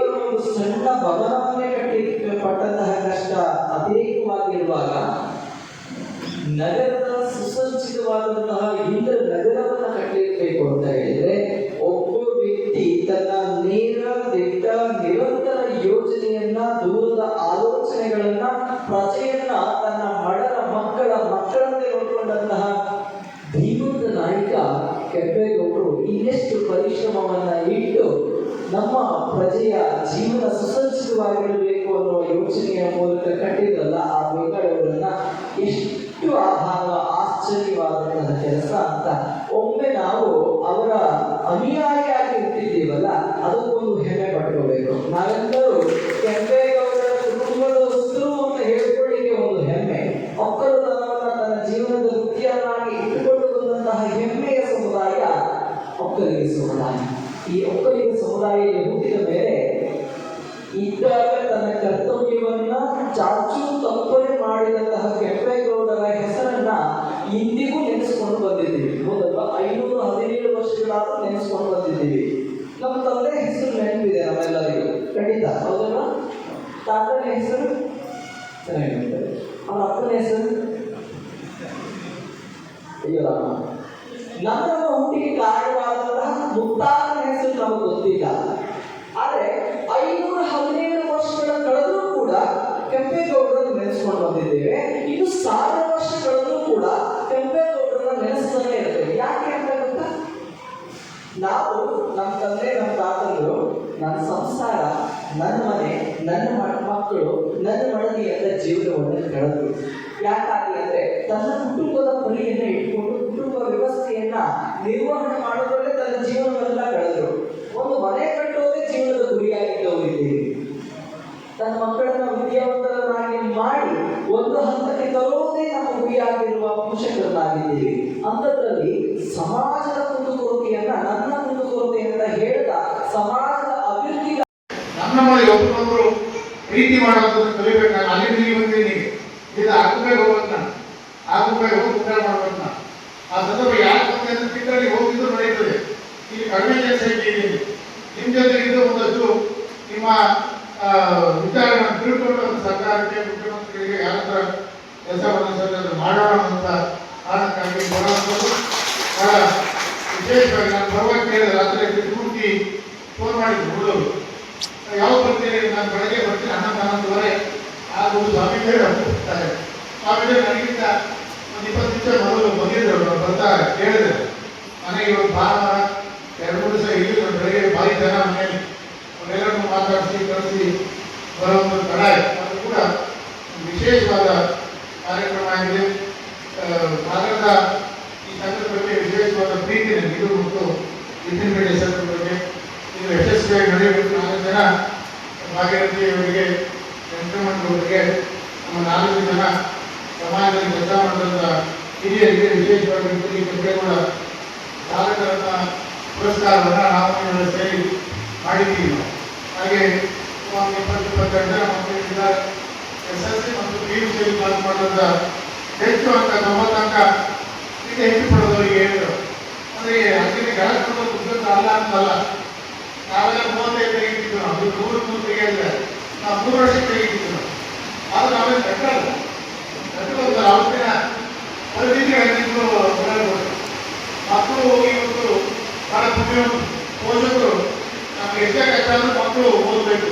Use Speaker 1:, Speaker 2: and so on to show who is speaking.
Speaker 1: ಕೇವಲ ಒಂದು ಸಣ್ಣ ಭವನವನ್ನೇ ಕಟ್ಟಿಪಟ್ಟಂತಹ ಕಷ್ಟ ಅತಿರೇಕವಾಗಿರುವಾಗ ನಗರದ ಸುಸಜ್ಜಿತವಾದಂತಹ ಇಂದ್ರ ನಗರವನ್ನು ಕಟ್ಟಬೇಕು ಅಂತ ಹೇಳಿದ್ರೆ ಒಬ್ಬ ವ್ಯಕ್ತಿ ತನ್ನ ನೇರ ದಿಟ್ಟ ನಿರಂತರ ಯೋಜನೆಯನ್ನ, ದೂರದ ಆಲೋಚನೆಗಳನ್ನ, ಪ್ರಜೆಯನ್ನ ತನ್ನ ಮಕ್ಕಳಂತೆ ನೋಡಿಕೊಂಡಂತಹ ಧೀಮಂತ ನಾಯಕ ಕೆಂಪೇಗೌಡರು ಇನ್ನೆಷ್ಟು ಪರಿಶ್ರಮವನ್ನ ಇಟ್ಟು ನಮ್ಮ ಪ್ರಜೆಯ ಜೀವನ ಸುಸಜ್ಜಿತವಾಗಿರಬೇಕು ಅನ್ನುವ ಯೋಚನೆಯ ಮೂಲಕ ಕಟ್ಟಿದ್ರಲ್ಲ ಆ ಬೆಂಗಳೂರನ್ನ ಎಷ್ಟು ಆಶ್ಚರ್ಯವಾದಂತಹ ಕೆಲಸ ಅಂತ ಒಮ್ಮೆ ನಾವು ಅವರ ಅನುಯಾಯಿಯಾಗಿ ಇರ್ತಿದ್ದೀವಲ್ಲ ಅದಕ್ಕೊಂದು ಹೆಮ್ಮೆ ಪಡ್ಕೋಬೇಕು. ನಾವೆಲ್ಲರೂ ಕೆಂಪೇಗೌಡರ ಕುಟುಂಬದವರು ಅಂತ ಹೇಳ್ಕೊಳ್ಳಿಕ್ಕೆ ಒಂದು ಹೆಮ್ಮೆ, ಒಕ್ಕಲುತನವನ್ನ ತನ್ನ ಜೀವನದ ವೃತ್ತಿಯನ್ನಾಗಿ ಇಟ್ಟುಕೊಂಡು ಬಂದಂತಹ ಹೆಮ್ಮೆಯ ಸಮುದಾಯ ಒಕ್ಕಲಿಗ ಸಮುದಾಯ. ಈ ಒಕ್ಕಲಿಗ ಸಮುದಾಯದಲ್ಲಿ ಹುಟ್ಟಿದ ಮೇಲೆ ಇದ್ದಾಗ ತನ್ನ ಕರ್ತವ್ಯವನ್ನ ಚಾಚು ತಪ್ಪನೆ ಮಾಡಿದಂತಹ ಕೆಂಪೇಗೌಡರ ಹೆಸರನ್ನ ಇಂದಿಗೂ ನೆನೆಸ್ಕೊಂಡು ಬಂದಿದ್ದೀವಿ. ಹೌದಲ್ವಾ? 517 ವರ್ಷಗಳಾದ್ರೂ ನೆನೆಸ್ಕೊಂಡು ಬಂದಿದ್ದೀವಿ. ನಮ್ಮ ತಂದೆ ಹೆಸರು ನೆನಪಿದೆ ನಮ್ಮೆಲ್ಲರಿಗೂ, ಖಂಡಿತ ಹೌದಲ್ವಾ? ತಾತನ ಹೆಸರು ಚೆನ್ನಾಗಿರ್ತದೆ, ಅವರ ಅಪ್ಪನ ಹೆಸರು ಅಯ್ಯೋ ರಾಮ. ನಮ್ಮ ಹುಟ್ಟಿಗೆ ಕಾರಣವಾದಂತಹ ಮುತ್ತಾತನ ಹೆಸರು ನಮಗೆ ಗೊತ್ತಿಲ್ಲ. ಆದ್ರೆ 517 ವರ್ಷಗಳ ಕಳೆದರೂ ಕೂಡ ಕೆಂಪೇಗೌಡರನ್ನು ನೆನೆಸ್ಕೊಂಡು ಬಂದಿದ್ದೇವೆ. ಇನ್ನು 1000 ವರ್ಷ ಕಳೆದರೂ ಕೂಡ ಕೆಂಪೇಗೌಡರನ್ನ ನೆನೆಸ್ತಾನೆ ಇರ್ತೇವೆ. ಯಾಕೆ ಅಂತ ಗೊತ್ತಾ? ನಾವು ನಮ್ಮ ತಂದೆ ನಮ್ಮ ತಾತಂದರು ನನ್ನ ಸಂಸಾರ, ನನ್ನ ಮನೆ, ನನ್ನ ಮಕ್ಕಳು, ನನ್ನ ಮಡದಿ ಅಂತ ಜೀವನವನ್ನು ಕಳೆದ್ರು. ಯಾಕಾಗಿ ಅಂದ್ರೆ ತನ್ನ ಕುಟುಂಬದ ಪರಿಯನ್ನ ಇಟ್ಕೊಂಡು ಕುಟುಂಬ ವ್ಯವಸ್ಥೆಯನ್ನ ನಿರ್ವಹಣೆ ಮಾಡೋದ್ರಲ್ಲೇ ತನ್ನ ಜೀವನವನ್ನೆಲ್ಲ ಕಳೆದ್ರು. ಒಂದು ಮನೆ ಕಟ್ಟೋದೇ ಜೀವನದ ಗುರಿಯಾಗಿದ್ದವರು ಇದ್ದೀವಿ. ತನ್ನ ಮಕ್ಕಳನ್ನ ವಿದ್ಯಾವಂತರನ್ನಾಗಿ ಮಾಡಿ ಒಂದು ಹಂತಕ್ಕೆ ತರೋದೇ ನಮ್ಮ ಗುರಿಯಾಗಿರುವ ಪೋಷಕರನ್ನಾಗಿದ್ದೀವಿ. ಅಂಥದ್ರಲ್ಲಿ ಸಮಾಜದ ಕುಂದುಕೊರತೆಯನ್ನ, ನನ್ನ ಕುಂದುಕೊರತೆ ಅಂತ ಹೇಳಿದ ಸಮಾಜದ ಅಭಿವೃದ್ಧಿ
Speaker 2: ನಮ್ಮ ಒಬ್ಬೊಬ್ಬರು ಪ್ರೀತಿ ಮಾಡೋದನ್ನು ಕಲಿಬೇಕಾಗ ಅಲ್ಲಿ ಬಂದೀನಿ ಇದು ಆಗಬೇಕು ಉತ್ತರ ಮಾಡ್ಬೇಕನ್ನ ಆ ಸಂದರ್ಭ ಯಾಕೆ ಬಂದೆ ಅಂತ ತಿಂಗಳಲ್ಲಿ ಹೋಗಿದ್ದು ನಡೆಯುತ್ತದೆ. ಇಲ್ಲಿ ಕಡಿಮೆ ಕೆಲಸ ಇದ್ದೀನಿ, ನಿಮ್ಮ ಜೊತೆಗಿದ್ದು ಒಂದಷ್ಟು ನಿಮ್ಮ ವಿಚಾರಗಳನ್ನು ತಿಳ್ಕೊಂಡು ಸರ್ಕಾರಕ್ಕೆ, ಮುಖ್ಯಮಂತ್ರಿಗಳಿಗೆ ಯಾವ ಥರ ಕೆಲಸವನ್ನು ಮಾಡೋಣ ಅಂತ ಕಾರಣಕ್ಕಾಗಿ ಬರುವಂಥದ್ದು ಬಹಳ ವಿಶೇಷವಾಗಿ. ನಾನು ಬರುವಾಗ ಕೇಳಿದೆ, ರಾತ್ರಿ ಪೂರ್ತಿ ಫೋನ್ ಮಾಡಿದ್ರು ಹುಡುಗರು, ಯಾವ ಬರ್ತೀನಿ, ನಾನು ಬೆಳಗ್ಗೆ ಬರ್ತೀನಿ 11:11 ಆಗುವುದು ಸ್ವಾಮೀಜಿಯವರು ಹೋಗ್ತಾರೆ. ಸ್ವಾಮೀಜಿಯವರು ನನಗಿಂತ ಒಂದು 20 ನಿಮಿಷ ಮೊದಲು ಬಂದಿದ್ರು, ಬರ್ತಾರೆ ಕೇಳಿದ್ರು ಮನೆಗೆ ಇವತ್ತು ಭಾನುವಾರ 2-3 ದಿವಸ ಇಲ್ಲಿ ಬೆಳಗ್ಗೆ ಭಾರಿ ಜನ ಮನೆಯಲ್ಲಿ ಅವರೆಲ್ಲರನ್ನು ಮಾತಾಡಿಸಿ ಕಳಿಸಿ ಬರುವಂಥ ತಡ ಅದು ಕೂಡ ವಿಶೇಷವಾದ ಕಾರ್ಯಕ್ರಮ ಆಗಿದೆ. ಸಾಗರದ ಈ ಸಂಘದ ಬಗ್ಗೆ ವಿಶೇಷವಾದ ಪ್ರೀತಿ ಇದು ಮತ್ತು ಇಂಡಿಪೆಂಡೆಂಟ್ ಸಂಘದ ಬಗ್ಗೆ ಇದು ಯಶಸ್ವಿಯಾಗಿ ನಡೆಯಬೇಕು. 4 ಜನ ಭಾಗ್ಯರಥಿಯವರಿಗೆ, ವೆಂಕಟರಮಣರವರಿಗೆ, ನಮ್ಮ 4 ಜನ ಸಮಾಜದಲ್ಲಿ ಕೆಲಸ ಮಾಡಿದಂಥ ಹಿರಿಯರಿಗೆ ವಿಶೇಷವಾಗಿ ಕೆಂಪೇಗೌಡ ಸಾಧಕರನ್ನ ಪುರಸ್ಕಾರವನ್ನು ನಾವು ಸೇರಿ ಮಾಡಿದ್ದೀವಿ. ಹಾಗೆ 20-22 ಜನ ಮಕ್ಕಳಿಂದ SSLC ಮತ್ತು PUC ಪಾಸ್ ಮಾಡಿದಂಥ ಹೆಚ್ಚು ಅಂಕ 90 ಅಂಕ ಇದು ಹೆಚ್ಚು ಪಡೆದವರಿಗೆ ಹೇಳಿದರು. ಅಂದರೆ ಅಂಗಡಿ ಕೆಲಸ ಪುಸ್ತಕ ಅಲ್ಲ ಅಂತಲ್ಲ, ನಾವೆಲ್ಲ 35 ತೆಗಿತಿದ್ವಿ, ನಾವು 100 ತೆಗೆಯಿದ್ರೆ ನಾವು 3 ವರ್ಷ ತೆಗಿತಿದ್ವಿ ನಾವು. ಆದ್ರೆ ನಾವೇನು ಕಟ್ಟಲ್ಲ ಅವತ್ತಿನ ಪರಿಸ್ಥಿತಿ ಹೇಳಿದ್ರು. ಮಕ್ಕಳು ಹೋಗಿ ಇವತ್ತು ಬಹಳ ಪೋಷಕರು ನಮ್ಗೆ ಎಷ್ಟೇ ಕಷ್ಟ ಆದ್ರೂ ಮಕ್ಕಳು ಓದಬೇಕು,